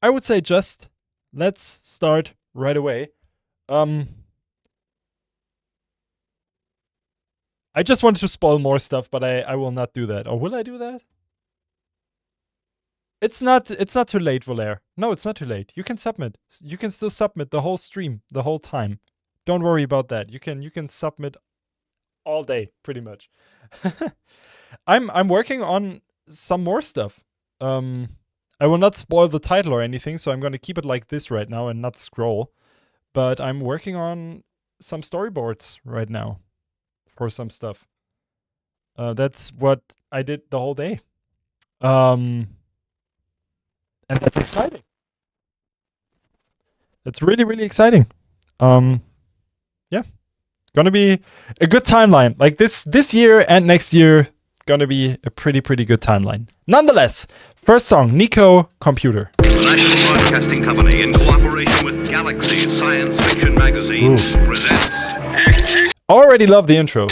I would say just let's start right away. I just wanted to spoil more stuff, but I will not do that. Or will I do that? It's not too late, Valera. No, it's not too late. You can submit. You can still submit the whole stream, the whole time. Don't worry about that. You can submit all day, pretty much. I'm working on some more stuff. I will not spoil the title or anything, so I'm going to keep it like this right now and not scroll. But I'm working on some storyboards right now for some stuff. That's what I did the whole day. And that's exciting. That's really, really exciting. Yeah. Gonna be a good timeline. Like this year and next year, gonna be a pretty good timeline. Nonetheless, first song, Nico, Computer. The National Broadcasting Company, in cooperation with Galaxy Science Fiction Magazine, presents... Already love the intro.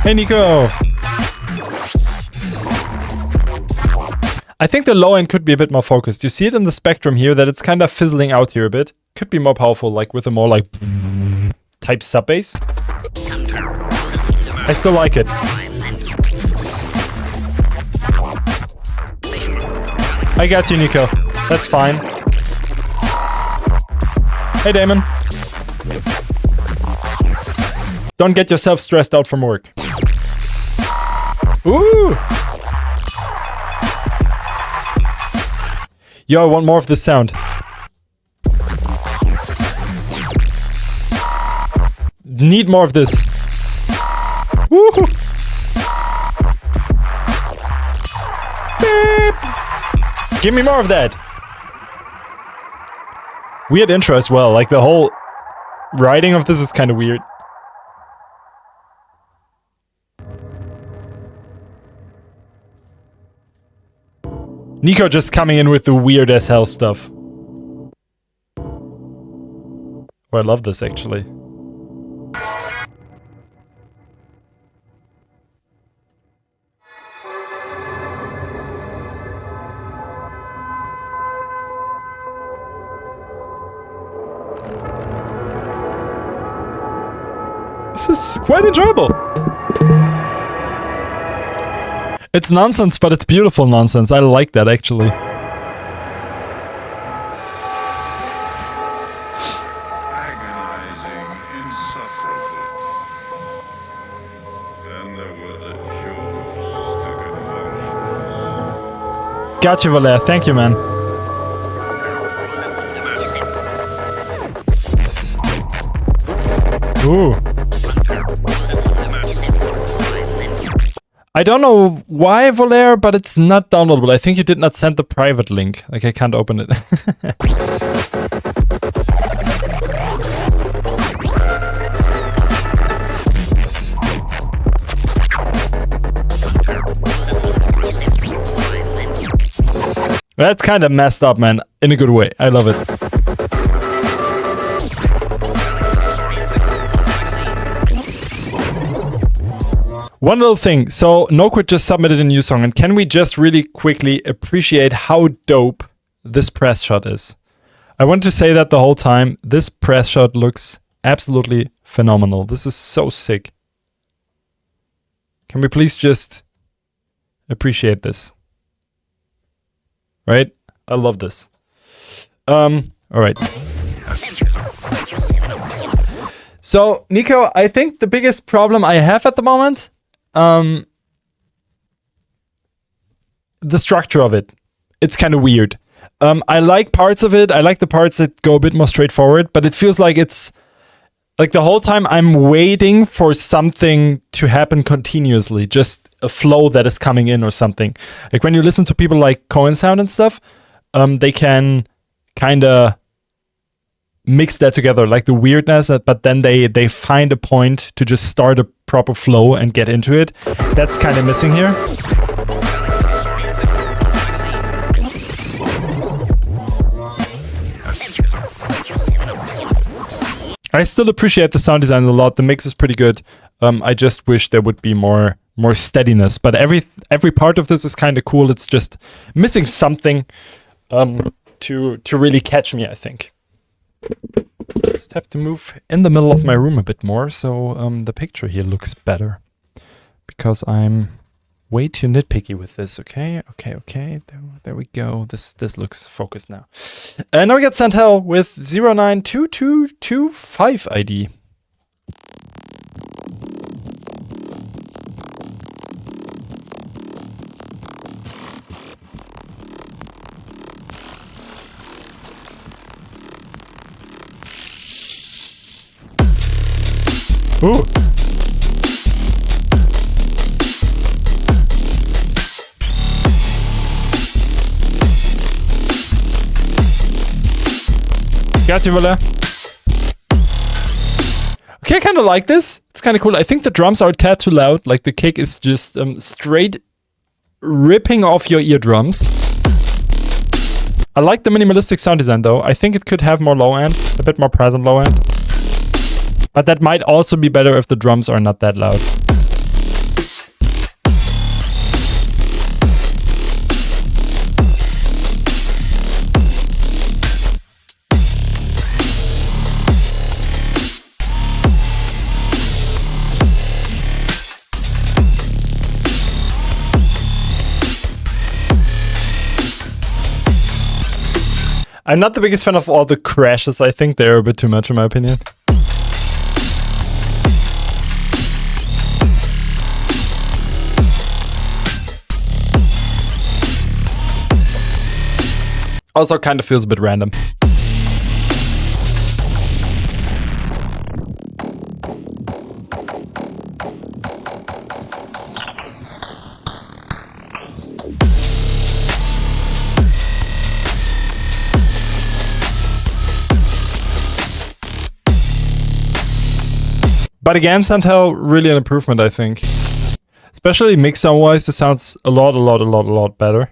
Hey, Nico. I think the low end could be a bit more focused. You see it in the spectrum here that it's kind of fizzling out here a bit. Could be more powerful, like with a more like type sub bass. I still like it. I got you, Nico. That's fine. Hey, Damon. Don't get yourself stressed out from work. Ooh! Yo, I want more of this sound. Need more of this. Woo! Beep. Give me more of that. Weird intro as well. Like the whole writing of this is kind of weird. Nico just coming in with the weird as hell stuff. Oh, I love this actually. This is quite enjoyable. It's nonsense, but it's beautiful nonsense. I like that, actually. Agonizing, insufferable. Then there were the jewels, the convulsions. Gotcha, Valera. Thank you, man. Ooh. I don't know why, Valera, but it's not downloadable. I think you did not send the private link. Like, I can't open it. That's kind of messed up, man. In a good way. I love it. One little thing. So, Noquid just submitted a new song, and can we just really quickly appreciate how dope this press shot is? I want to say that the whole time. This press shot looks absolutely phenomenal. This is so sick. Can we please just appreciate this? Right? I love this. Alright. So, Nico, I think the biggest problem I have at the moment, the structure of it. It's kind of weird. I like parts of it. I like the parts that go a bit more straightforward, but it feels like it's like the whole time I'm waiting for something to happen continuously, just a flow that is coming in or something. Like when you listen to people like Cohen Sound and stuff, they can kind of mix that together, like the weirdness, but then they find a point to just start a proper flow and get into it. That's kind of missing here. I still appreciate the sound design a lot. The mix is pretty good. I just wish there would be more steadiness. But every part of this is kind of cool. It's just missing something to really catch me, I think. Just have to move in the middle of my room a bit more so the picture here looks better. Because I'm way too nitpicky with this. Okay. There we go. This looks focused now. And now we got Santel with 092225 ID. Ooh. Got you, Valera. Okay, I kind of like this. It's kind of cool. I think the drums are a tad too loud. Like the kick is just straight ripping off your eardrums. I like the minimalistic sound design though. I think it could have more low end, a bit more present low end. But that might also be better if the drums are not that loud. I'm not the biggest fan of all the crashes. I think they're a bit too much in my opinion. Also kind of feels a bit random. But again, Santel, really an improvement, I think. Especially mix sound-wise, this sounds a lot better.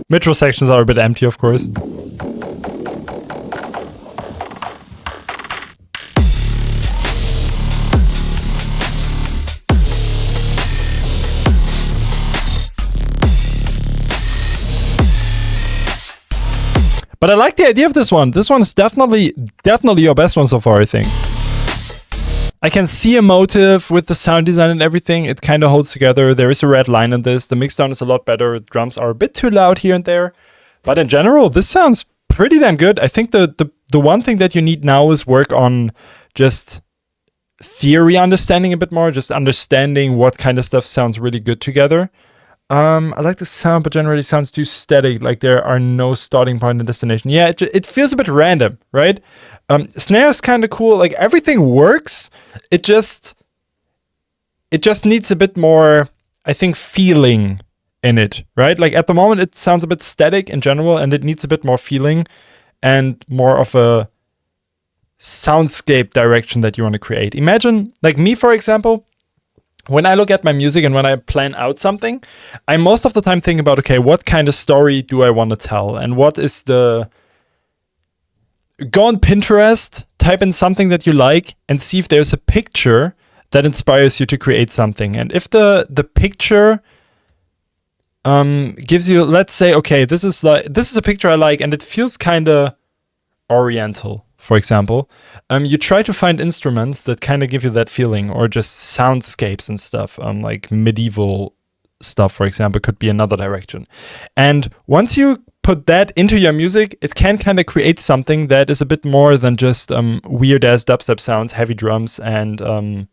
Metro sections are a bit empty, of course. But I like the idea of this one. This one is definitely your best one so far, I think. I can see a motive with the sound design and everything. It kind of holds together. There is a red line in this. The mixdown is a lot better. Drums are a bit too loud here and there. But in general, this sounds pretty damn good. I think the one thing that you need now is work on just theory understanding a bit more. Just understanding what kind of stuff sounds really good together. I like the sound, but generally it sounds too static. Like there are no starting point and destination. Yeah, it feels a bit random, right? Snare is kind of cool. Like everything works. It just needs a bit more, I think, feeling in it, right? Like at the moment it sounds a bit static in general, and it needs a bit more feeling and more of a soundscape direction that you want to create. Imagine, like me, for example. When I look at my music and when I plan out something, I most of the time think about, okay, what kind of story do I want to tell? And what is the... Go on Pinterest, type in something that you like, and see if there's a picture that inspires you to create something. And if the picture gives you, let's say, okay, this is a picture I like, and it feels kind of oriental, for example, you try to find instruments that kind of give you that feeling, or just soundscapes and stuff, like medieval stuff, for example, could be another direction. And once you put that into your music, it can kind of create something that is a bit more than just weird-ass dubstep sounds, heavy drums, and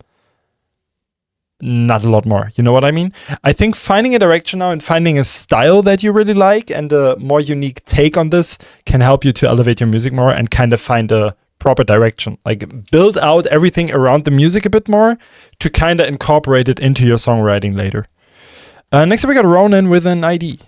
not a lot more. You know what I mean? I think finding a direction now and finding a style that you really like and a more unique take on this can help you to elevate your music more and kind of find a proper direction. Like build out everything around the music a bit more to kind of incorporate it into your songwriting later. Next up we got Ronan with an ID.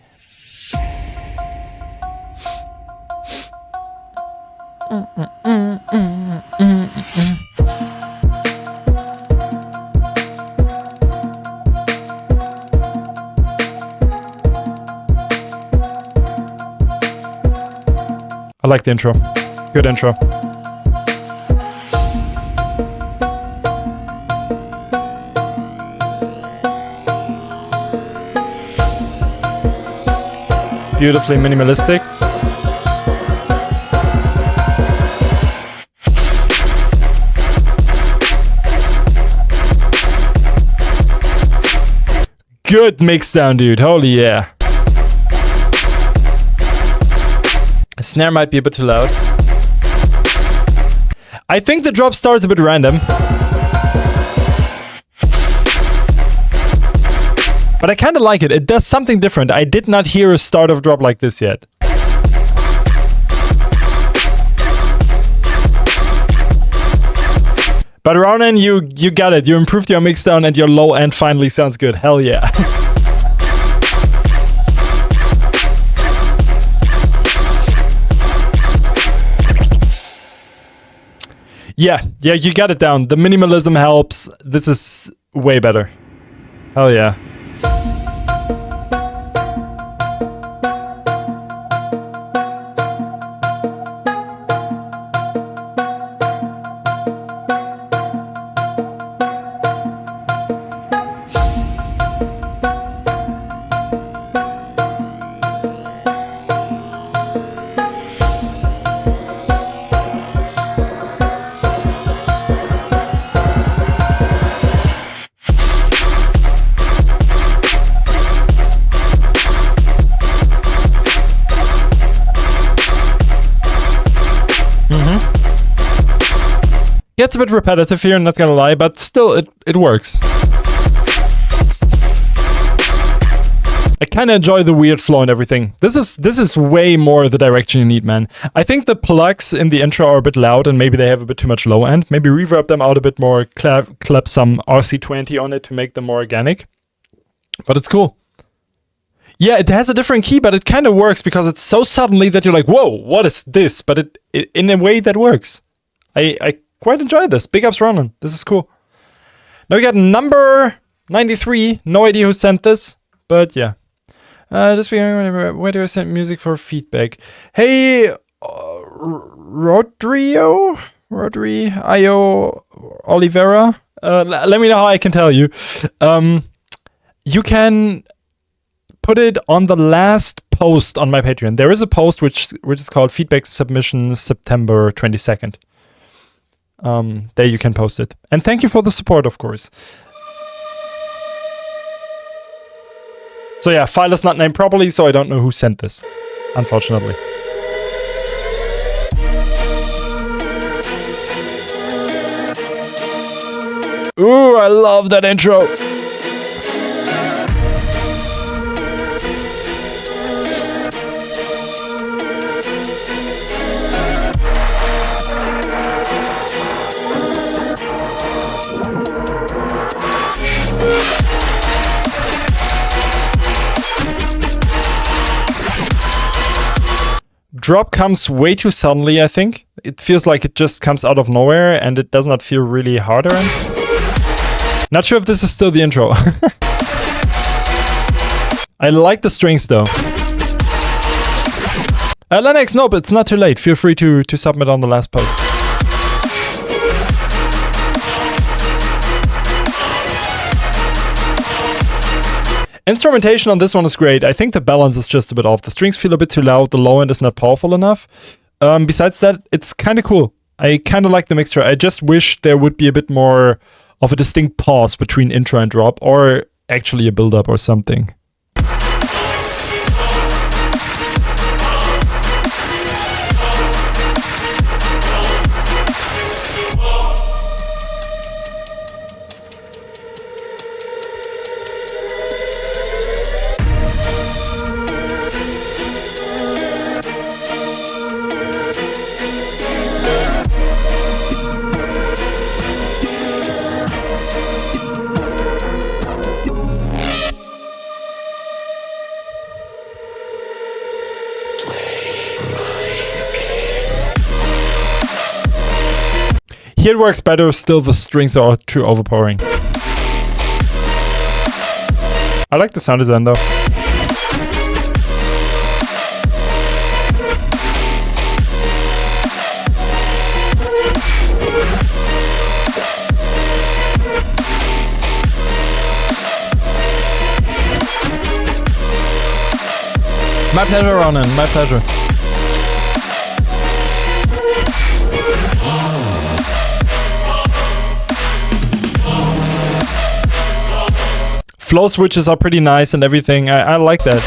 I like the intro. Good intro. Beautifully minimalistic. Good mix down, dude. Holy yeah. Snare might be a bit too loud. I think the drop starts a bit random. But I kind of like it. It does something different. I did not hear a start of drop like this yet. But Ronan, you got it. You improved your mix down and your low end finally sounds good. Hell yeah. Yeah, you got it down. The minimalism helps. This is way better. Hell yeah. Gets a bit repetitive here, not gonna lie, but still it works. I kinda enjoy the weird flow and everything. This is way more the direction you need, man. I think the plugs in the intro are a bit loud and maybe they have a bit too much low end. Maybe reverb them out a bit more, clap some RC20 on it to make them more organic. But it's cool. Yeah, it has a different key, but it kind of works because it's so suddenly that you're like, whoa, what is this? But it in a way that works. I quite enjoy this. Big ups, Ronan. This is cool. Now we got number 93. No idea who sent this, but yeah. Just where do I send music for feedback? Hey, Rodri, Olivera. Let me know how I can tell you. You can put it on the last post on my Patreon. There is a post which is called Feedback Submission September 22nd. There you can post it. And thank you for the support, of course. So yeah, file is not named properly, so I don't know who sent this, unfortunately. Ooh, I love that intro. Drop comes way too suddenly, I think. It feels like it just comes out of nowhere and it does not feel really hard. Not sure if this is still the intro. I like the strings though. Lennox, nope, it's not too late. Feel free to submit on the last post. Instrumentation on this one is great. I think the balance is just a bit off. The strings feel a bit too loud. The low end is not powerful enough. Besides that, it's kind of cool. I kind of like the mixture. I just wish there would be a bit more of a distinct pause between intro and drop, or actually a build-up or something. Here it works better, still the strings are too overpowering. I like the sound design though. My pleasure, Ronan, my pleasure. Flow switches are pretty nice and everything. I like that.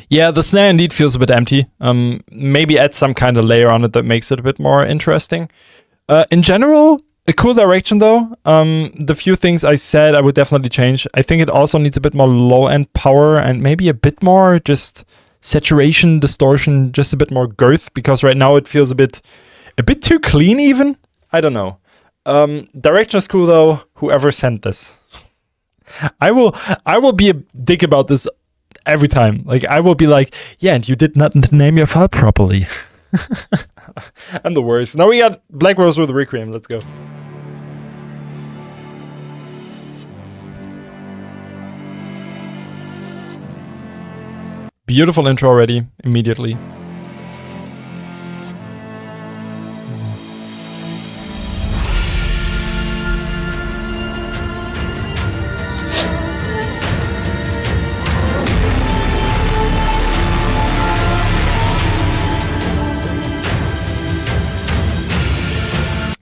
Yeah, the snare indeed feels a bit empty. Maybe add some kind of layer on it that makes it a bit more interesting. In general, a cool direction though. The few things I said I would definitely change. I think it also needs a bit more low-end power and maybe a bit more just saturation, distortion, just a bit more girth, because right now it feels a bit too clean even. I don't know. Direction is cool though. Whoever sent this. I will be a dick about this every time. Like, I will be like, yeah, and you did not name your file properly. I'm the worst. Now we got Black Rose with Requiem. Let's go. Beautiful intro already, immediately.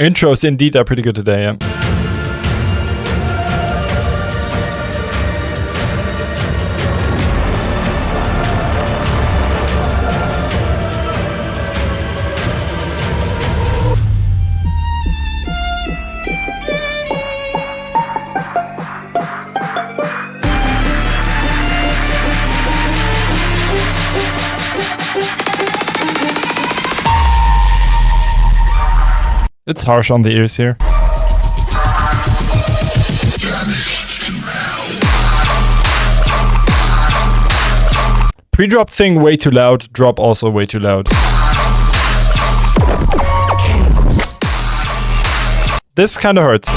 Intros indeed are pretty good today, yeah. It's harsh on the ears here. Pre-drop thing way too loud, drop also way too loud. This kind of hurts.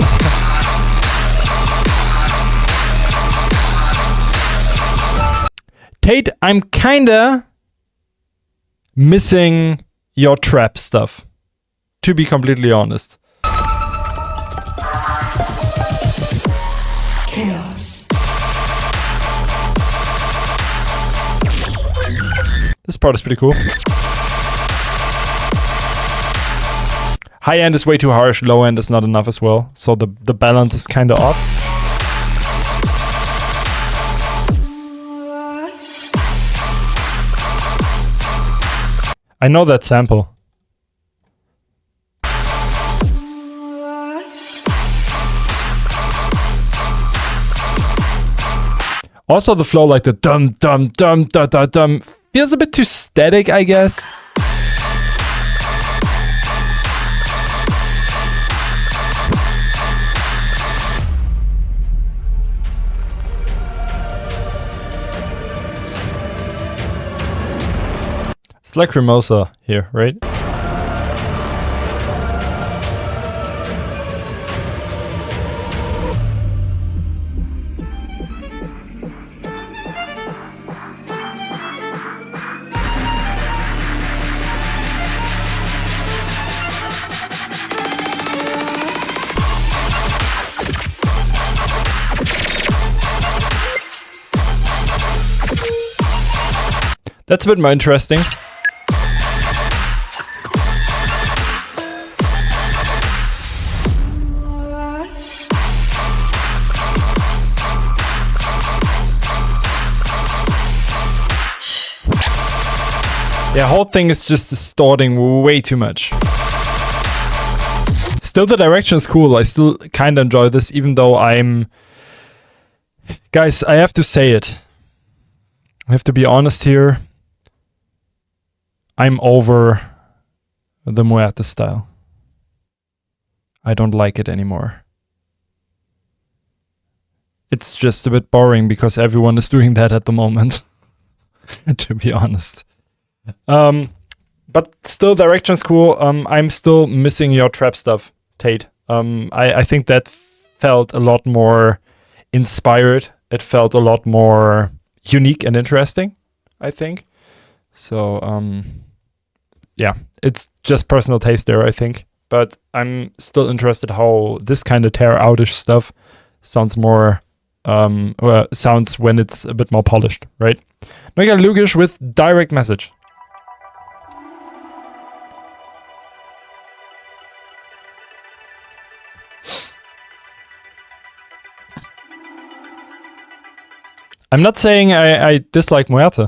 Tate, I'm kinda missing your trap stuff. To be completely honest. Chaos. This part is pretty cool. High end is way too harsh, low end is not enough as well. So the balance is kind of off. I know that sample. Also the flow, like the dum dum dum da da dum, feels a bit too static, I guess. It's like Cremosa here, right? That's a bit more interesting. Yeah, whole thing is just distorting way too much. Still, the direction is cool. I still kind of enjoy this, even though I'm... Guys, I have to say it. I have to be honest here. I'm over the Muerte style. I don't like it anymore. It's just a bit boring because everyone is doing that at the moment, to be honest. But still, direction's cool. I'm still missing your trap stuff, Tate. I think that felt a lot more inspired. It felt a lot more unique and interesting, I think. So, yeah, it's just personal taste there, I think. But I'm still interested how this kind of tear outish stuff sounds more, sounds when it's a bit more polished, right? Now you got Lugish with direct message. I'm not saying I dislike Muerte.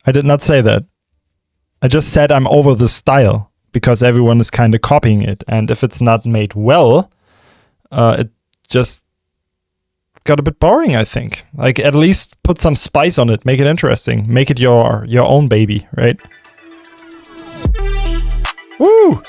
I did not say that. I just said I'm over the style because everyone is kind of copying it. And if it's not made well, it just got a bit boring, I think. Like, at least put some spice on it. Make it interesting. Make it your own baby, right? Woo!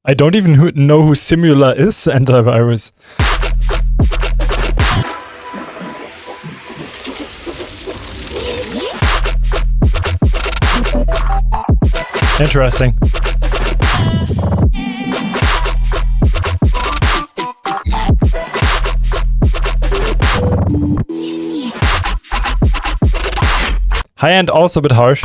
I don't even know who Simula is, antivirus. Interesting. High end also a bit harsh.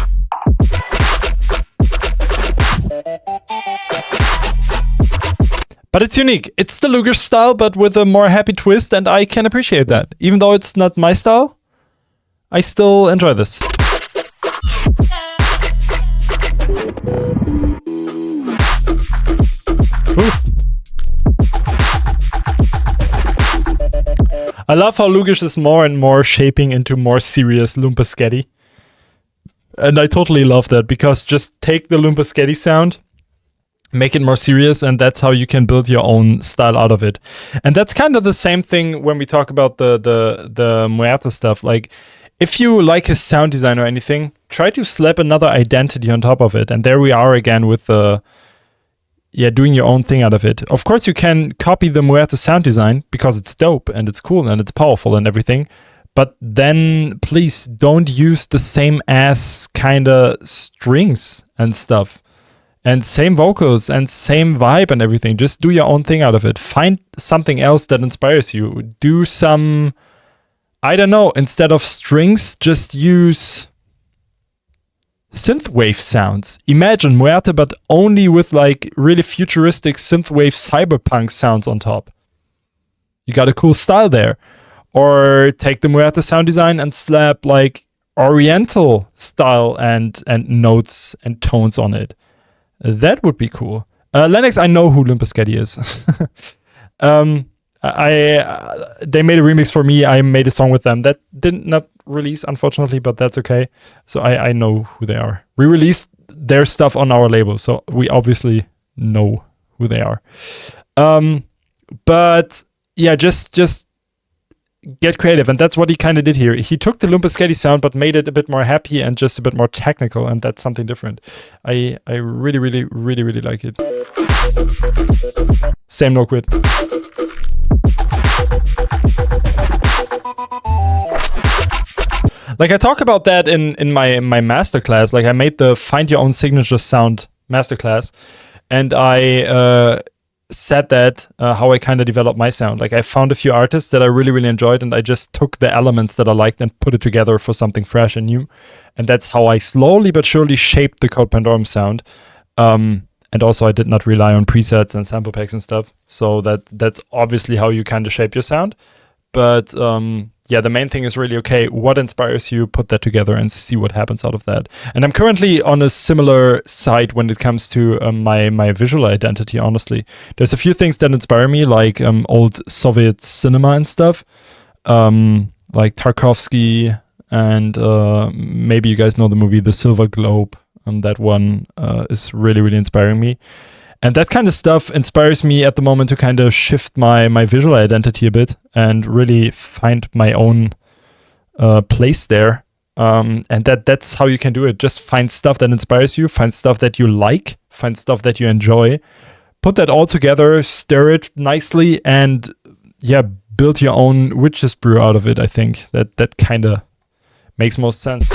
But it's unique. It's the Lugish style, but with a more happy twist, and I can appreciate that. Even though it's not my style, I still enjoy this. Ooh. I love how Lugish is more and more shaping into more serious Lumpasketty. And I totally love that, because just take the Lumpasketty sound, make it more serious, and that's how you can build your own style out of it. And that's kind of the same thing when we talk about the Muerte stuff. Like, if you like his sound design or anything, try to slap another identity on top of it. And there we are again with the, doing your own thing out of it. Of course, you can copy the Muerte sound design because it's dope and it's cool and it's powerful and everything. But then please don't use the same ass kind of strings and stuff. And same vocals and same vibe and everything. Just do your own thing out of it. Find something else that inspires you. Do some, I don't know, instead of strings, just use synthwave sounds. Imagine Muerte, but only with like really futuristic synthwave cyberpunk sounds on top. You got a cool style there. Or take the Muerte sound design and slap like Oriental style and notes and tones on it. That would be cool. Lennox, I know who Lumpasketty is. They made a remix for me. I made a song with them that did not release, unfortunately, but that's okay. So I know who they are. We released their stuff on our label, so we obviously know who they are. But yeah, just get creative, and that's what he kind of did here. He took the Lumpasketty sound but made it a bit more happy and just a bit more technical, and that's something different. I really, really, really, really like it. Same no quit. Like, I talk about that in my masterclass. Like, I made the Find Your Own Signature Sound masterclass, and I said that how I kind of developed my sound. Like, I found a few artists that I really, really enjoyed, and I just took the elements that I liked and put it together for something fresh and new. And that's how I slowly but surely shaped the Code Pandorum sound. And also I did not rely on presets and sample packs and stuff. So that's obviously how you kind of shape your sound. But yeah, the main thing is really, okay, what inspires you, put that together and see what happens out of that. And I'm currently on a similar side when it comes to my visual identity, honestly. There's a few things that inspire me, like old Soviet cinema and stuff, like Tarkovsky, and maybe you guys know the movie The Silver Globe. That one is really, really inspiring me. And that kind of stuff inspires me at the moment to kind of shift my visual identity a bit and really find my own place there. And that's how you can do it. Just find stuff that inspires you, find stuff that you like, find stuff that you enjoy, put that all together, stir it nicely, and yeah, build your own witch's brew out of it. I think that kind of makes most sense.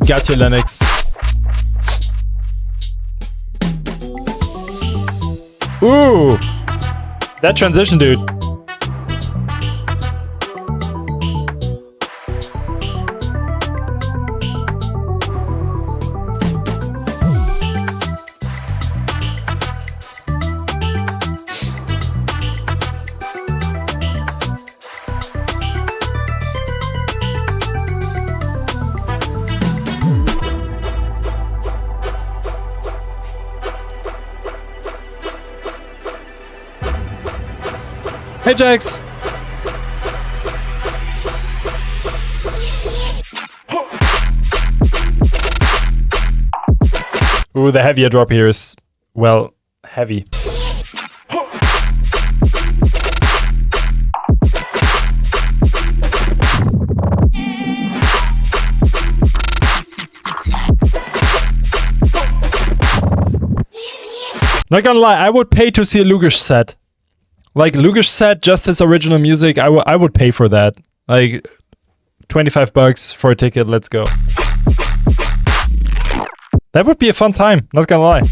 Got you, Lennox. Ooh! That transition, dude. Hey, Jax. Ooh, the heavier drop here is, well, heavy. Not gonna lie, I would pay to see a Lugish set. Like, Lugish set, just his original music, I would pay for that. Like, $25 for a ticket, let's go. That would be a fun time, not gonna lie.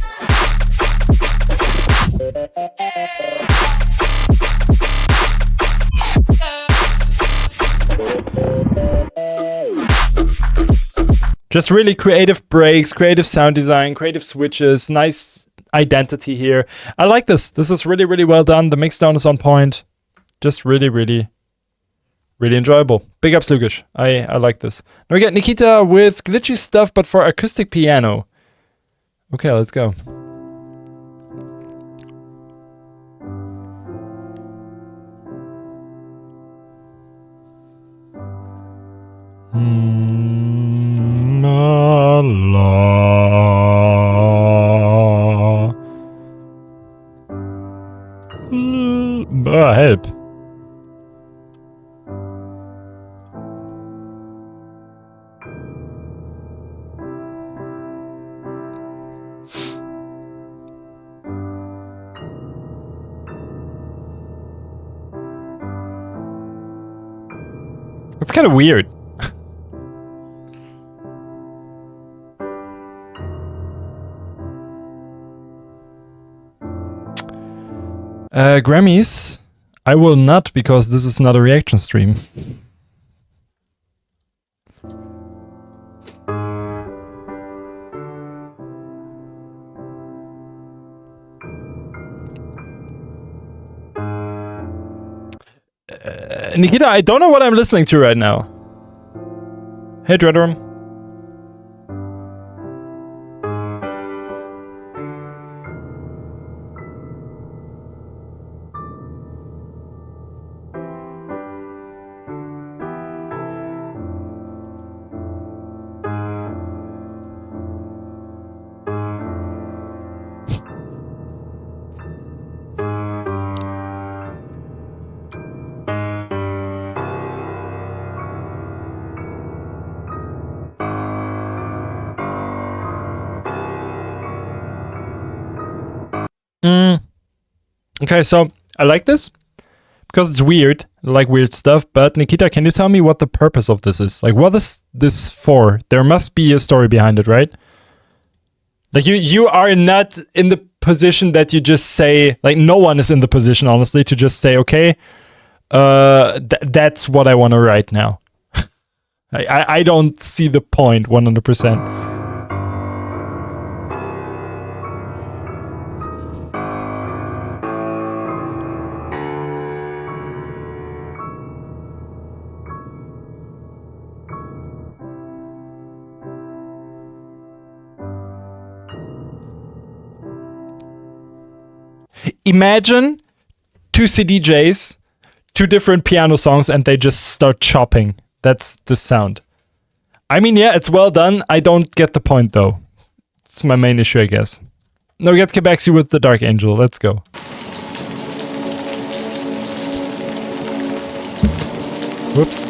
Just really creative breaks, creative sound design, creative switches, nice identity here. I like this. This is really, really well done. The mixdown is on point. Just really, really, really enjoyable. Big ups, Lugish. I like this. Now we get Nikita with glitchy stuff, but for acoustic piano. Okay, let's go. Help. It's kind of weird. Grammys, I will not, because this is not a reaction stream. Nikita, I don't know what I'm listening to right now. Hey, Dreadworm. Okay, so I like this because it's weird. I like weird stuff. But Nikita, can you tell me what the purpose of this is? Like, what is this for? There must be a story behind it, right? Like, you are not in the position that you just say, like, no one is in the position, honestly, to just say, okay, that's what I want to write now. I don't see the point 100%. Imagine 2 CDJs, 2 different piano songs, and they just start chopping. That's the sound. I mean, yeah, it's well done. I don't get the point, though. It's my main issue, I guess. Now we get Kexi with the Dark Angel. Let's go. Whoops.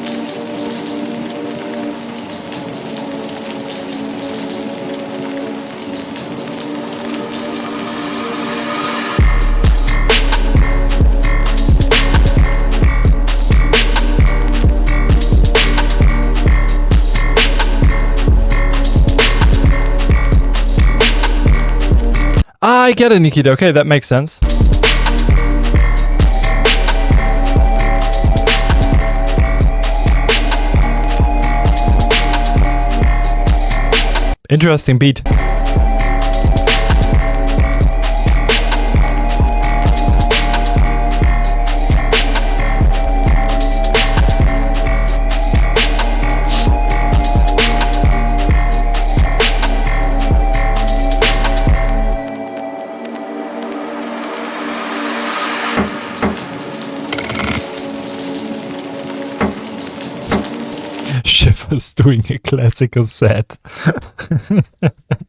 I get it, Nikita. Okay, that makes sense. Interesting beat. Shivers doing a classical set.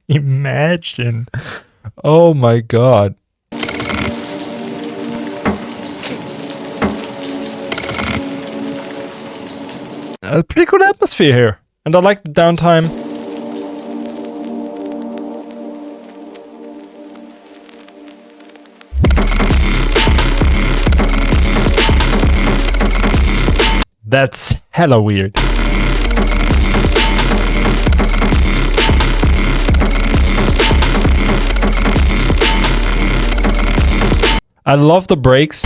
Imagine. Oh my god. A pretty cool atmosphere here. And I like the downtime. That's hella weird. I love the breaks.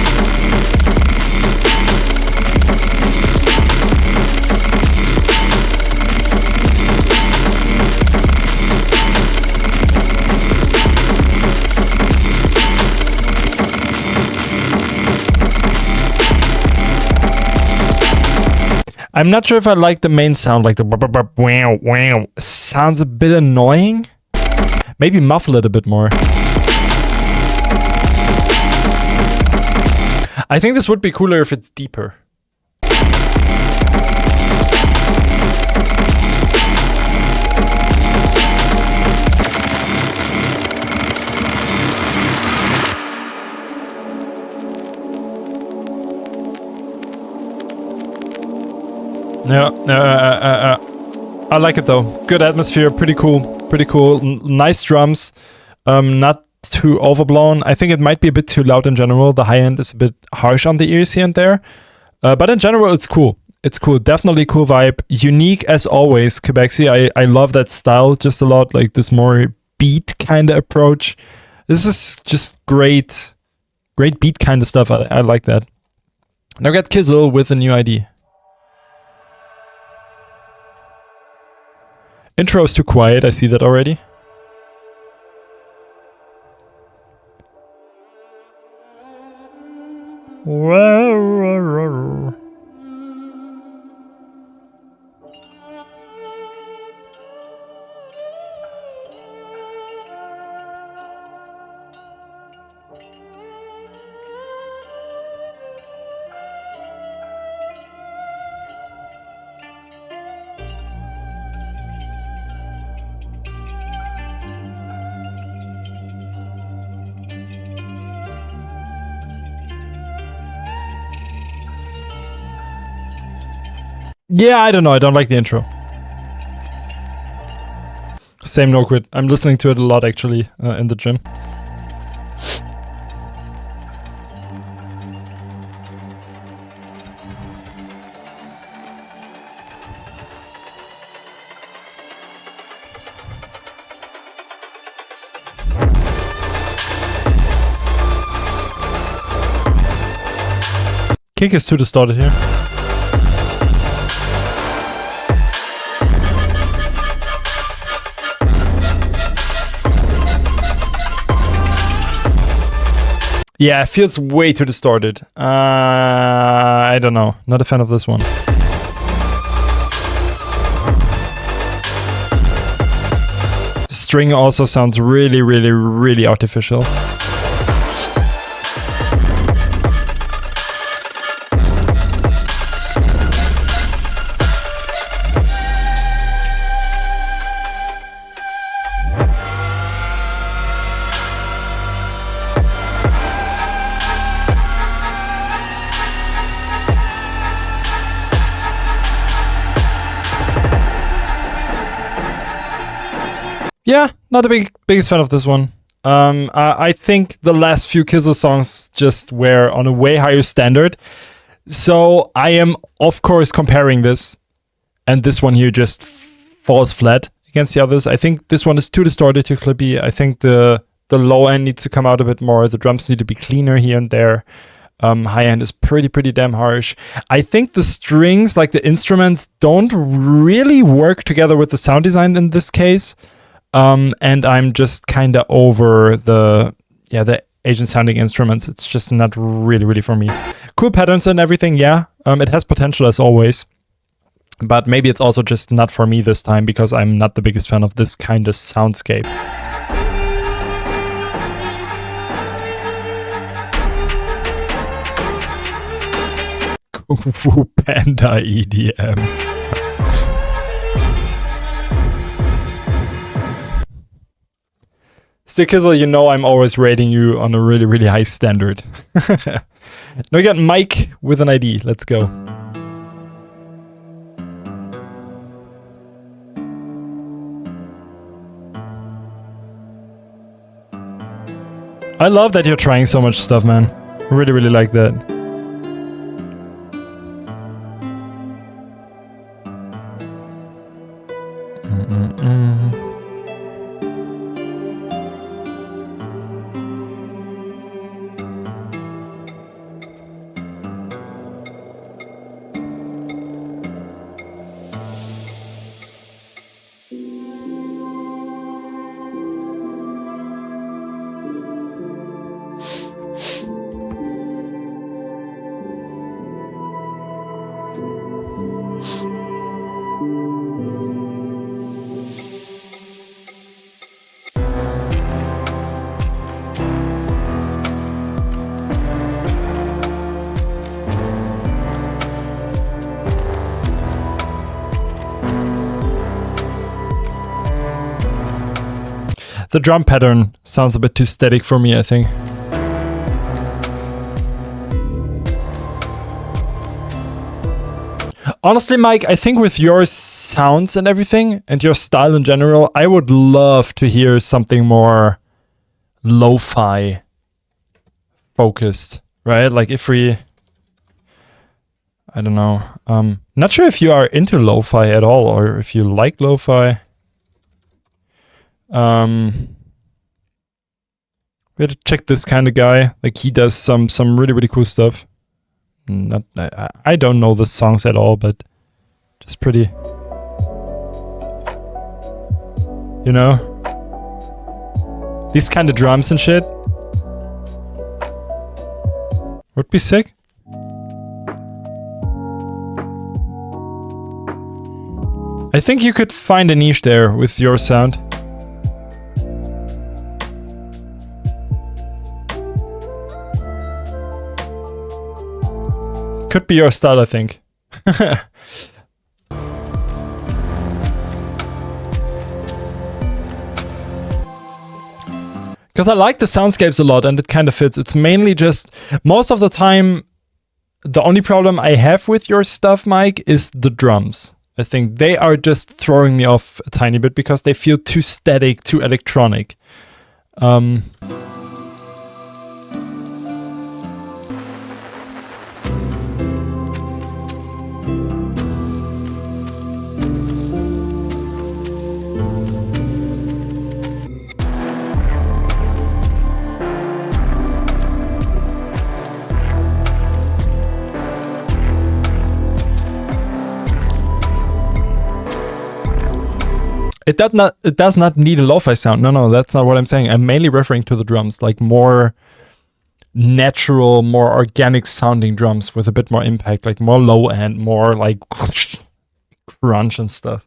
I'm not sure if I like the main sound, like the wow wow. Sounds a bit annoying. Maybe muffle it a bit more. I think this would be cooler if it's deeper. No. I like it though. Good atmosphere, pretty cool. Pretty cool. Nice drums. Not too overblown. I think it might be a bit too loud in general. The high end is a bit harsh on the ears here and there. But in general, it's cool. It's cool. Definitely cool vibe. Unique as always, Kexi. I love that style just a lot. Like this more beat kind of approach. This is just great. Great beat kind of stuff. I like that. Now get Kizzle with a new ID. Intro is too quiet. I see that already. Yeah, I don't know. I don't like the intro. Same, no quit. I'm listening to it a lot actually in the gym. Kick is too distorted here. Yeah, it feels way too distorted. I don't know. Not a fan of this one. String also sounds really, really, really artificial. Yeah, not the biggest fan of this one. I think the last few Kizzle songs just were on a way higher standard. So I am, of course, comparing this. And this one here just falls flat against the others. I think this one is too distorted, too clippy. I think the low end needs to come out a bit more. The drums need to be cleaner here and there. High end is pretty damn harsh. I think the strings, like the instruments, don't really work together with the sound design in this case. And I'm just kind of over the Asian sounding instruments. It's just not really for me. Cool patterns and everything, yeah. It has potential as always. But maybe it's also just not for me this time because I'm not the biggest fan of this kind of soundscape. Kung Fu Panda EDM. Still, Kizzle, you know I'm always rating you on a really high standard. Now we got Mike with an ID. Let's go. I love that you're trying so much stuff, man. Really like that. The drum pattern sounds a bit too static for me, I think. Honestly, Mike, I think with your sounds and everything, and your style in general, I would love to hear something more lo-fi focused, right? Like if we... I don't know. Not sure if you are into lo-fi at all, or if you like lo-fi. We had to check this kind of guy. Like he does some really cool stuff. I don't know the songs at all, but just pretty, you know, these kind of drums and shit would be sick. I think you could find a niche there with your sound. Could be your style, I think. Because I like the soundscapes a lot and it kind of fits. It's mainly just, most of the time, the only problem I have with your stuff, Mike, is the drums. I think they are just throwing me off a tiny bit because they feel too static, too electronic. It does not need a lo-fi sound. No, that's not what I'm saying. I'm mainly referring to the drums, like more natural, more organic sounding drums with a bit more impact, like more low end, more like crunch and stuff.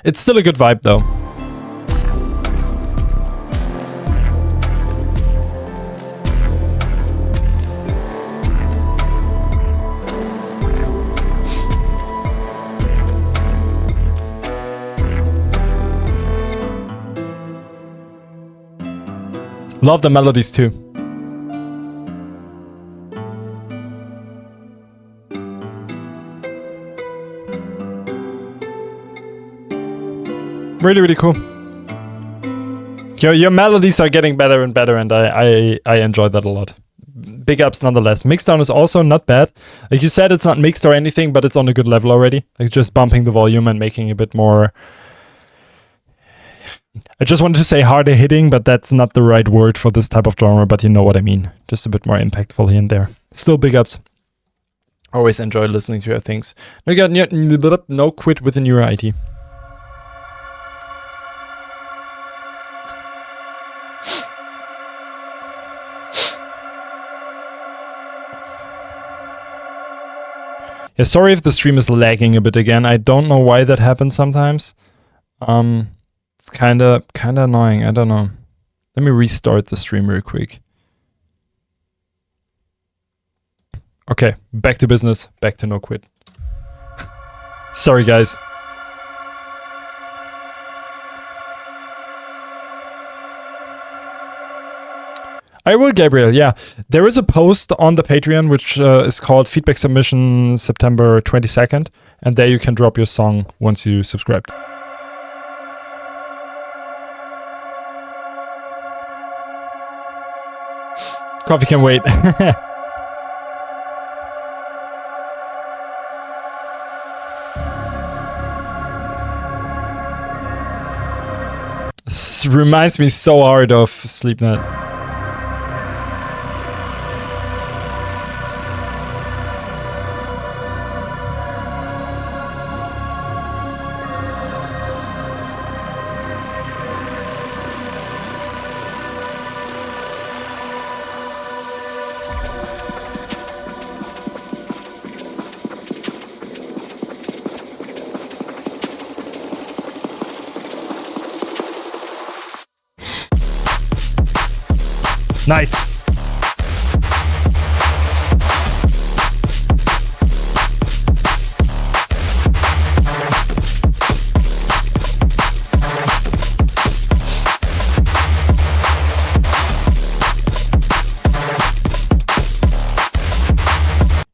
It's still a good vibe though. Love the melodies too. Really, really cool. Your melodies are getting better and better, and I enjoy that a lot. Big ups nonetheless. Mixdown is also not bad. Like you said, it's not mixed or anything, but it's on a good level already. Like just bumping the volume and making a bit more... I just wanted to say harder hitting, but that's not the right word for this type of genre, but you know what I mean. Just a bit more impactful here and there. Still big ups. Always enjoy listening to your things. We got no quit with the newer IT. Yeah, sorry if the stream is lagging a bit again. I don't know why that happens sometimes. It's kind of annoying. I don't know. Let me restart the stream real quick. Okay, back to business. Back to no quit. Sorry, guys. I will, Gabriel, yeah. There is a post on the Patreon which is called Feedback Submission September 22nd, and there you can drop your song once you subscribed. Coffee can wait. This reminds me so hard of Sleepnet. Nice.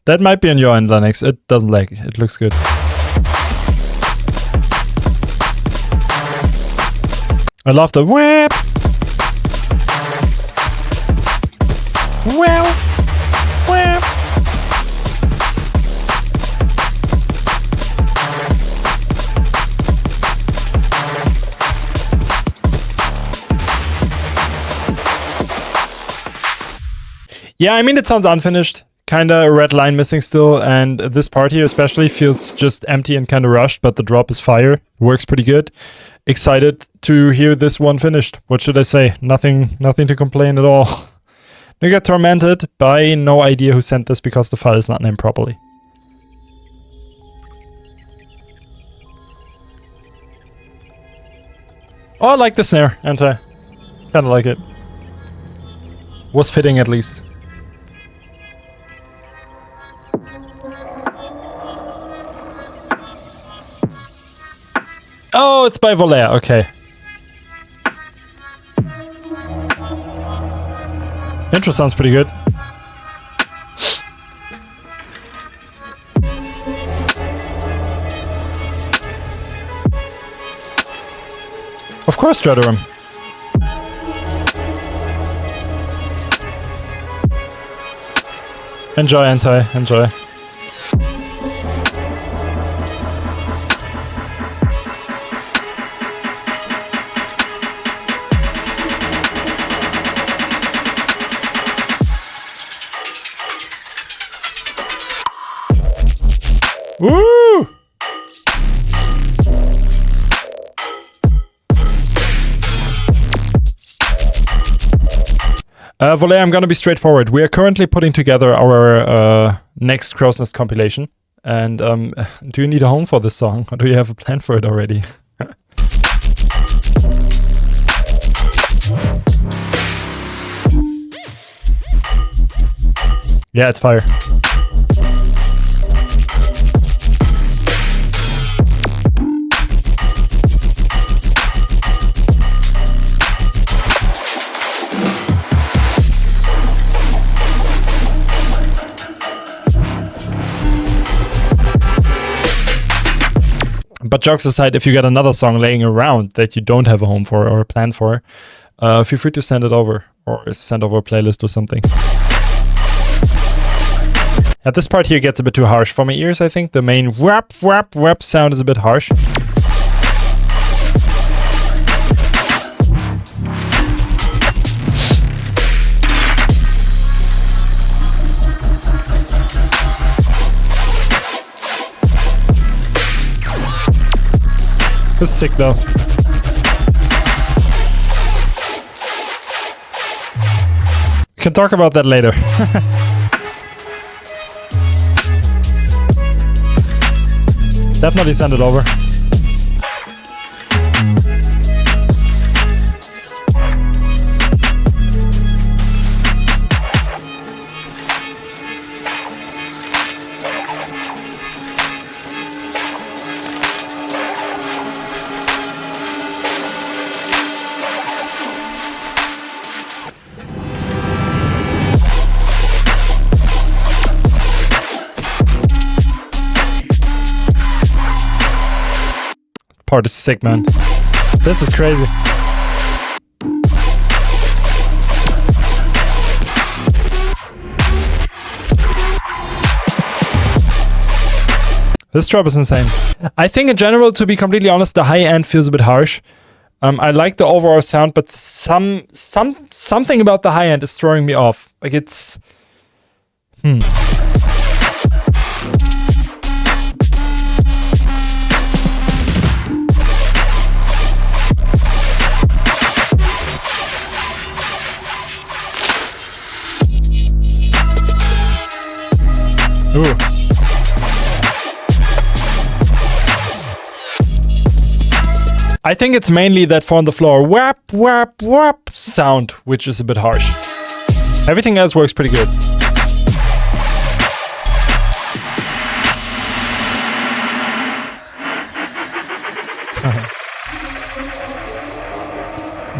That might be on your end, Lennox. It doesn't lag. It looks good. I love the whip. Well. Yeah, I mean, it sounds unfinished. Kinda a red line missing still, and this part here especially feels just empty and kinda rushed, but the drop is fire. Works pretty good. Excited to hear this one finished. What should I say? Nothing to complain at all. We got tormented by no idea who sent this because the file is not named properly. Oh, I like the snare, and I kinda like it. Was fitting at least. Oh, it's by Valera, okay. Intro sounds pretty good. Of course, Pandorum. Enjoy, Anti, enjoy. Woo! Valera, I'm gonna be straightforward. We are currently putting together our next Crow's Nest compilation. And do you need a home for this song? Or do you have a plan for it already? Yeah, it's fire. But jokes aside, if you get another song laying around that you don't have a home for or a plan for, feel free to send it over or send over a playlist or something. Yeah, this part here gets a bit too harsh for my ears, I think. The main whap, whap, whap sound is a bit harsh. It's sick though. We can talk about that later. Definitely send it over. Part is sick, man. This is crazy. This drop is insane. I think in general, to be completely honest, the high end feels a bit harsh. I like the overall sound, but something about the high end is throwing me off. Like it's Ooh. I think it's mainly that for on the floor whap, whap, whap sound, which is a bit harsh. Everything else works pretty good.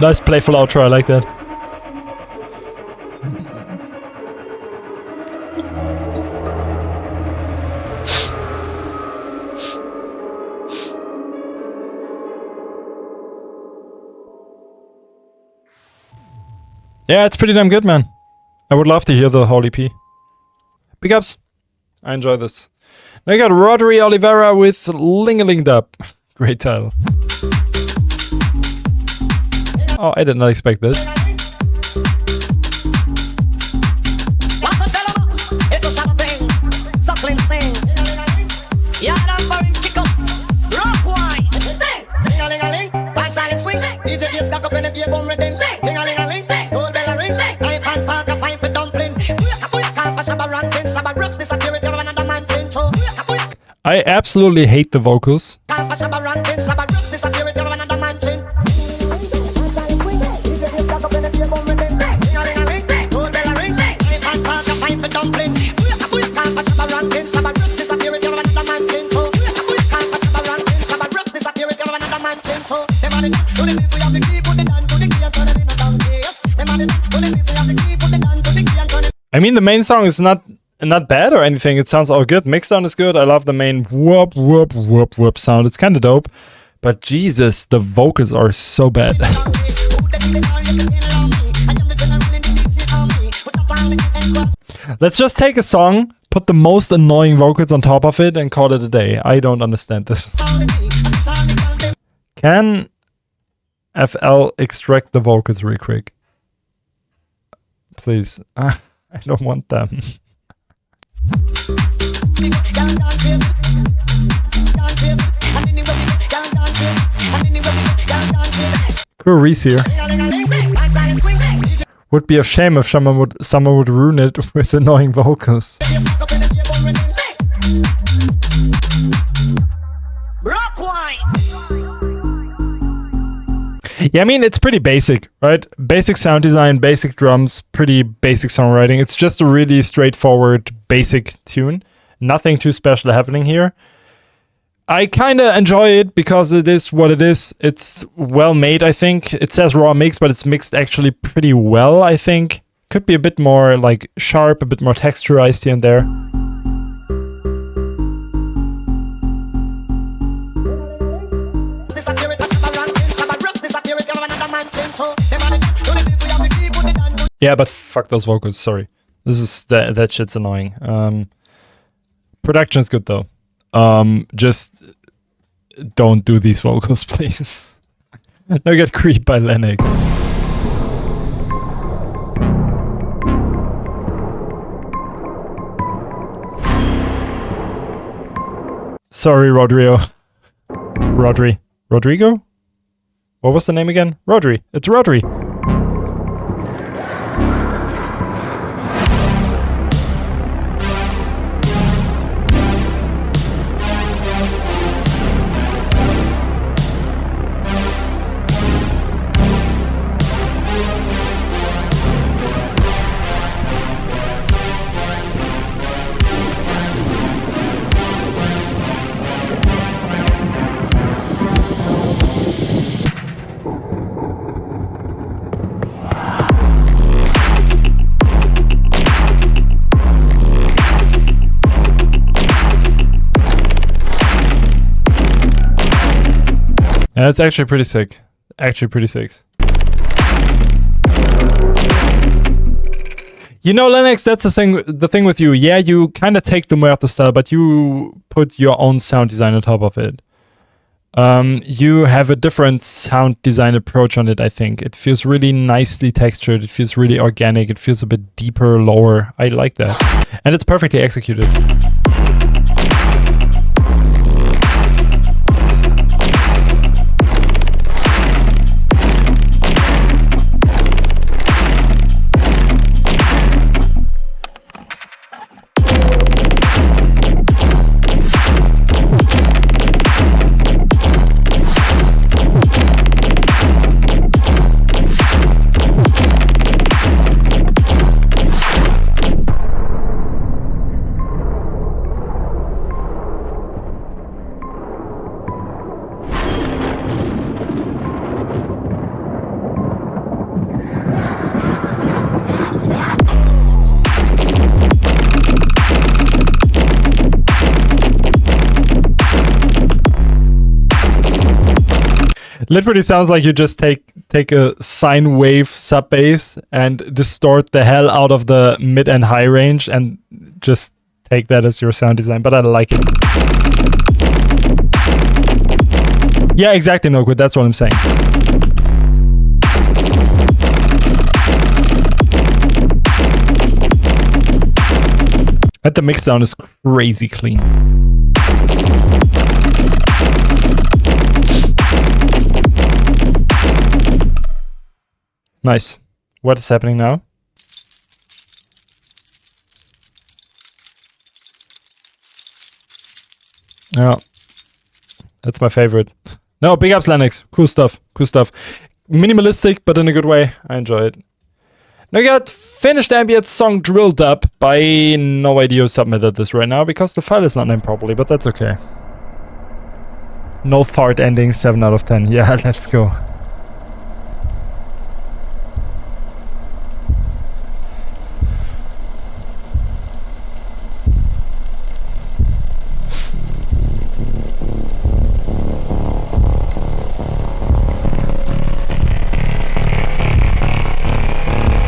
Nice playful outro, I like that. Yeah, it's pretty damn good, man. I would love to hear the whole EP. Big ups. I enjoy this. Now I got Rodri Olivera with Ling-a-Linged Up. Great title. Oh, I did not expect this. I absolutely hate the vocals. I mean, the main song is not bad or anything. It sounds all good. Mixdown is good. I love the main whoop, whoop, whoop, whoop sound. It's kind of dope. But Jesus, the vocals are so bad. Let's just take a song, put the most annoying vocals on top of it, and call it a day. I don't understand this. Can FL extract the vocals real quick? Please. I don't want them. Cool Reese here. Would be a shame if someone would ruin it with annoying vocals. Yeah, I mean, it's pretty basic, right? Basic sound design, basic drums, pretty basic songwriting. It's just a really straightforward, basic tune. Nothing too special happening here. I kind of enjoy it because it is what it is. It's well made, I think. It says raw mix, but it's mixed actually pretty well, I think. Could be a bit more like sharp, a bit more texturized here and there. Yeah, but fuck those vocals, sorry. This is that shit's annoying. Production is good though. Just don't do these vocals, please. Now get creeped by Lennox. Sorry, Rodrigo. Rodrigo? What was the name again? Rodri. It's Rodri. Yeah, it's actually pretty sick. You know, Lennox, that's the thing with you. Yeah, you kind of take the Muerta style, but you put your own sound design on top of it. You have a different sound design approach on it, I think. It feels really nicely textured. It feels really organic. It feels a bit deeper, lower. I like that. And it's perfectly executed. Literally sounds like you just take a sine wave sub bass and distort the hell out of the mid and high range and just take that as your sound design, but I like it. Yeah, exactly, Nico, that's what I'm saying. But the mix sound is crazy clean. Nice. What is happening now? Yeah. That's my favorite. No, big ups, Lennox. Cool stuff. Minimalistic, but in a good way. I enjoy it. Now we got finished ambient song drilled up by no idea who submitted this right now because the file is not named properly, but that's okay. No fart ending, 7 out of 10. Yeah, let's go.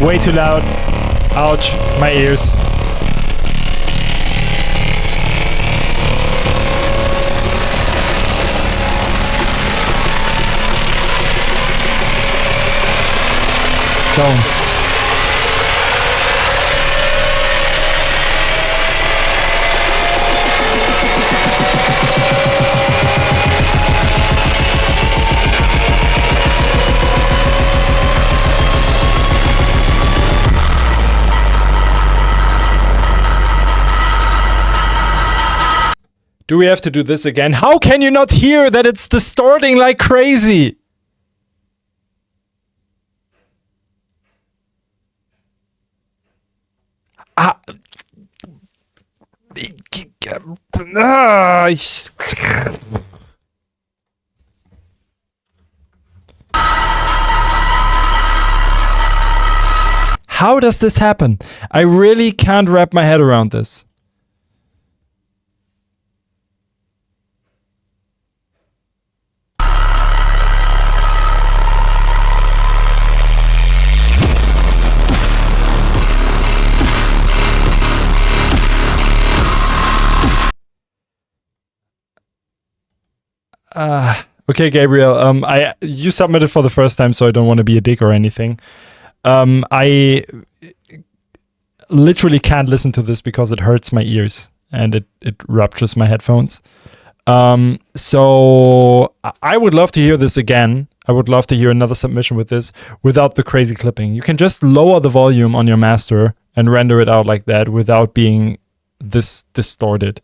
Way too loud. Ouch, my ears. Don't. Do we have to do this again? How can you not hear that it's distorting like crazy? How does this happen? I really can't wrap my head around this. Okay, Gabriel. You submitted for the first time, so I don't want to be a dick or anything. I literally can't listen to this because it hurts my ears and it ruptures my headphones. So I would love to hear this again. I would love to hear another submission with this without the crazy clipping. You can just lower the volume on your master and render it out like that without being this distorted.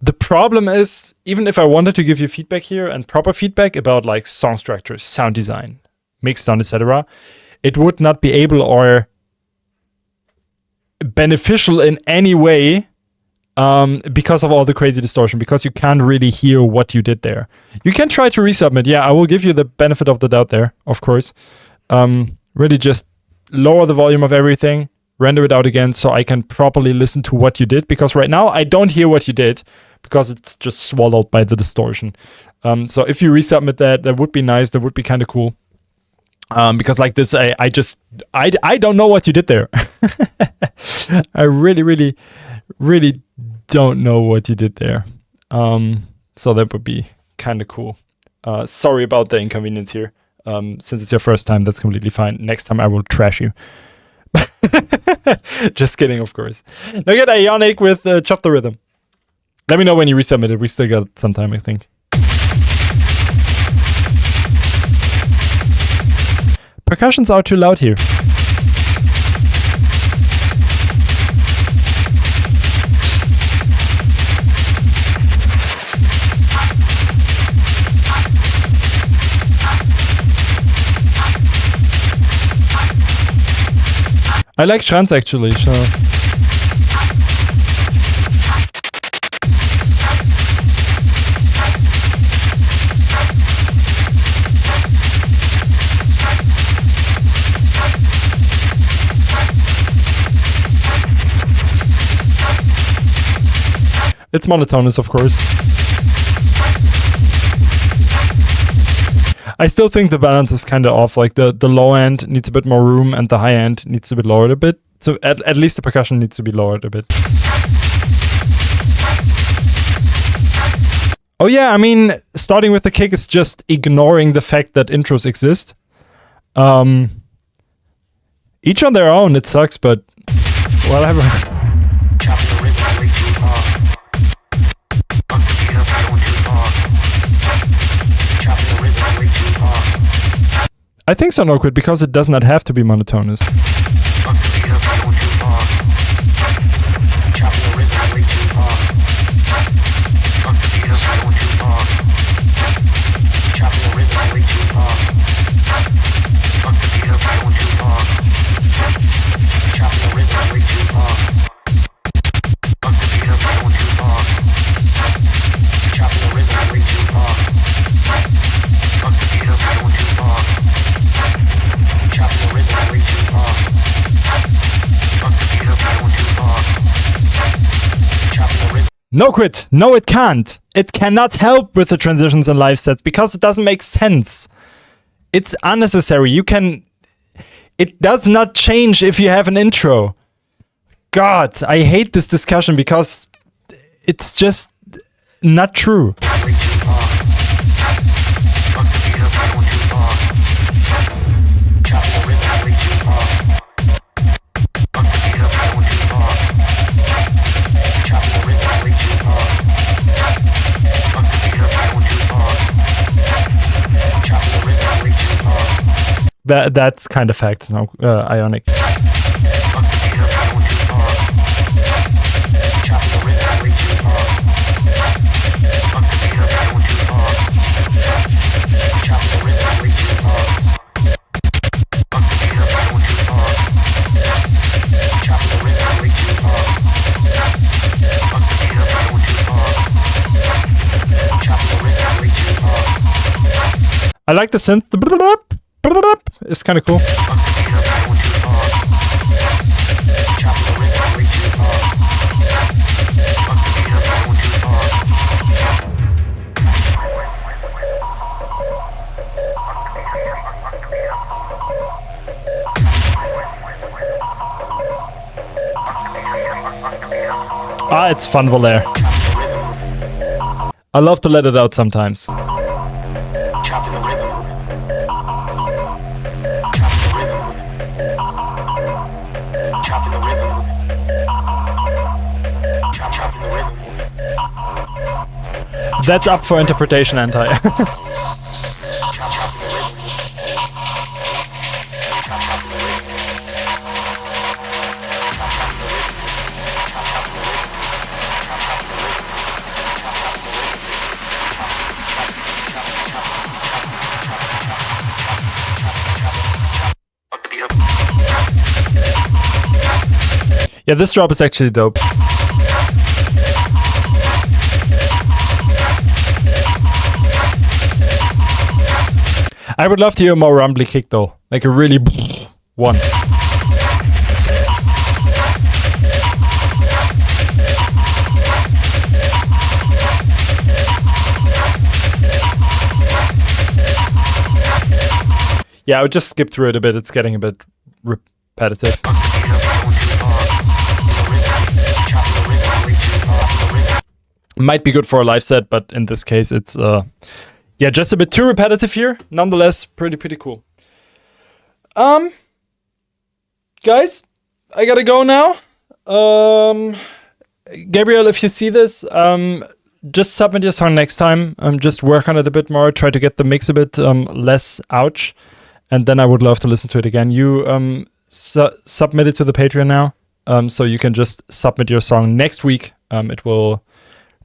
The problem is, even if I wanted to give you feedback here and proper feedback about like song structure, sound design, mix down, etc., it would not be able or beneficial in any way because of all the crazy distortion, because you can't really hear what you did there. You can try to resubmit. Yeah, I will give you the benefit of the doubt there, of course. Really just lower the volume of everything, render it out again so I can properly listen to what you did, because right now I don't hear what you did because it's just swallowed by the distortion. So if you resubmit that would be nice. That would be kind of cool. Because like this, I don't know what you did there. I really don't know what you did there. So that would be kind of cool. Sorry about the inconvenience here. Since it's your first time, that's completely fine. Next time I will trash you. Just kidding, of course. Now get Ionic with Chop the Rhythm. Let me know when you resubmit it. We still got some time, I think. Percussions are too loud here. I like Schranz actually, so... It's monotonous, of course. I still think the balance is kind of off. Like the low end needs a bit more room and the high end needs to be lowered a bit. So at least the percussion needs to be lowered a bit. Oh yeah, I mean, starting with the kick is just ignoring the fact that intros exist. Each on their own, it sucks, but whatever. I think so, Norquid, because it does not have to be monotonous. No quit. No, it can't. It cannot help with the transitions and live sets because it doesn't make sense. It's unnecessary. It does not change if you have an intro. God, I hate this discussion because it's just not true. That's kind of facts now, I like the synth. The it's kind of cool. Ah, it's fun, Valera. I love to let it out sometimes. That's up for interpretation, Anti. Yeah, this drop is actually dope. I would love to hear a more rumbly kick though, like a really one. Yeah, I would just skip through it a bit. It's getting a bit repetitive. Might be good for a live set, but in this case, it's yeah, just a bit too repetitive here. Nonetheless, pretty cool. Guys, I gotta go now. Gabriel, if you see this, just submit your song next time. Just work on it a bit more. Try to get the mix a bit less ouch, and then I would love to listen to it again. You submit it to the Patreon now, so you can just submit your song next week. It will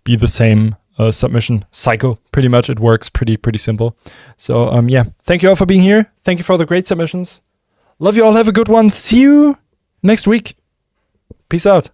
be the same submission cycle. Pretty much, it works pretty simple. So yeah, thank you all for being here. Thank you for all the great submissions. Love you all. Have a good one. See you next week. Peace out.